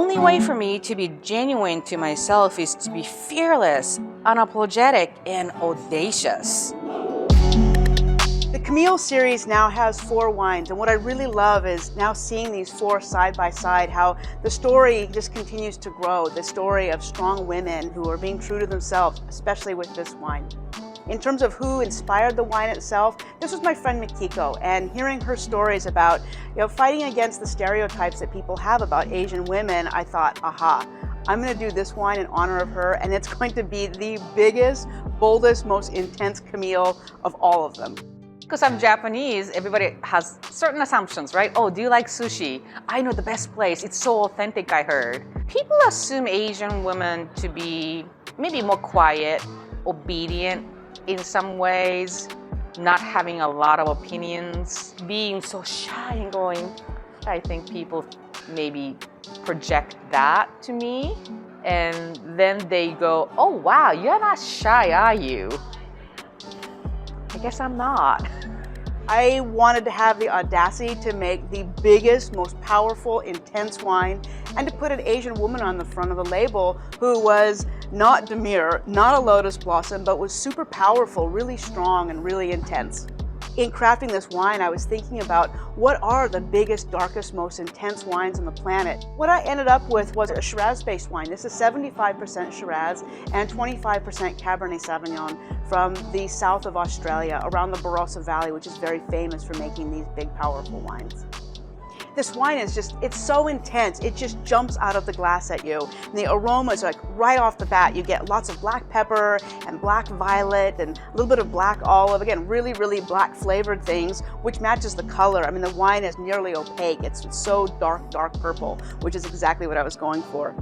only way for me to be genuine to myself is to be fearless, unapologetic, and audacious. The Camille series now has 4 wines, and what I really love is now seeing these 4 side by side, how the story just continues to grow, the story of strong women who are being true to themselves, especially with this wine. In terms of who inspired the wine itself, this was my friend Makiko, and hearing her stories about fighting against the stereotypes that people have about Asian women, I thought, aha, I'm going to do this wine in honor of her, and it's going to be the biggest, boldest, most intense Camille of all of them. Because I'm Japanese, everybody has certain assumptions, right? Oh, do you like sushi? I know the best place. It's so authentic, I heard. People assume Asian women to be maybe more quiet, obedient in some ways, not having a lot of opinions, being so shy and going. I think people maybe project that to me. And then they go, oh wow, you're not shy, are you? I guess I'm not. I wanted to have the audacity to make the biggest, most powerful, intense wine, and to put an Asian woman on the front of the label who was not demure, not a lotus blossom, but was super powerful, really strong, and really intense. In crafting this wine, I was thinking about what are the biggest, darkest, most intense wines on the planet. What I ended up with was a Shiraz-based wine. This is 75% Shiraz and 25% Cabernet Sauvignon from the south of Australia, around the Barossa Valley, which is very famous for making these big, powerful wines. This wine is just, it's so intense, it just jumps out of the glass at you. And the aromas, like right off the bat, you get lots of black pepper and black violet and a little bit of black olive. Again, really, really black flavored things, which matches the color. I mean, the wine is nearly opaque. It's so dark, dark purple, which is exactly what I was going for.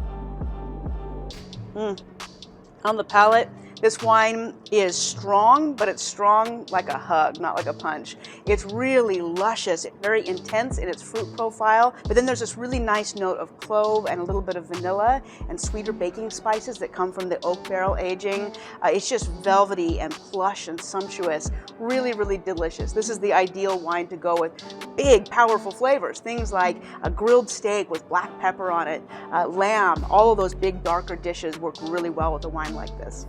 On the palate, this wine is strong, but it's strong like a hug, not like a punch. It's really luscious, very intense in its fruit profile, but then there's this really nice note of clove and a little bit of vanilla and sweeter baking spices that come from the oak barrel aging. It's just velvety and plush and sumptuous, really, really delicious. This is the ideal wine to go with big, powerful flavors, things like a grilled steak with black pepper on it, lamb, all of those big, darker dishes work really well with a wine like this.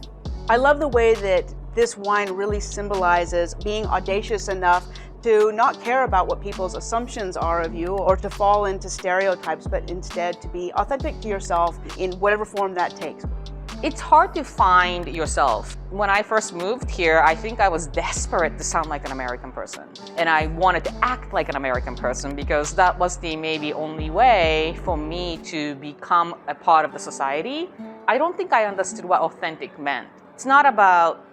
I love the way that this wine really symbolizes being audacious enough to not care about what people's assumptions are of you or to fall into stereotypes, but instead to be authentic to yourself in whatever form that takes. It's hard to find yourself. When I first moved here, I think I was desperate to sound like an American person. And I wanted to act like an American person because that was the maybe only way for me to become a part of the society. I don't think I understood what authentic meant. It's not about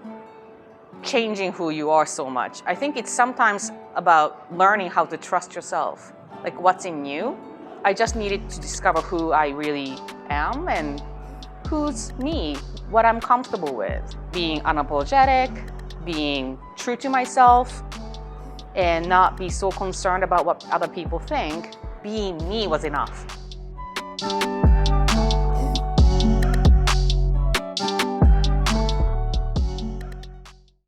changing who you are so much. I think it's sometimes about learning how to trust yourself, like what's in you. I just needed to discover who I really am and who's me, what I'm comfortable with. Being unapologetic, being true to myself, and not be so concerned about what other people think. Being me was enough.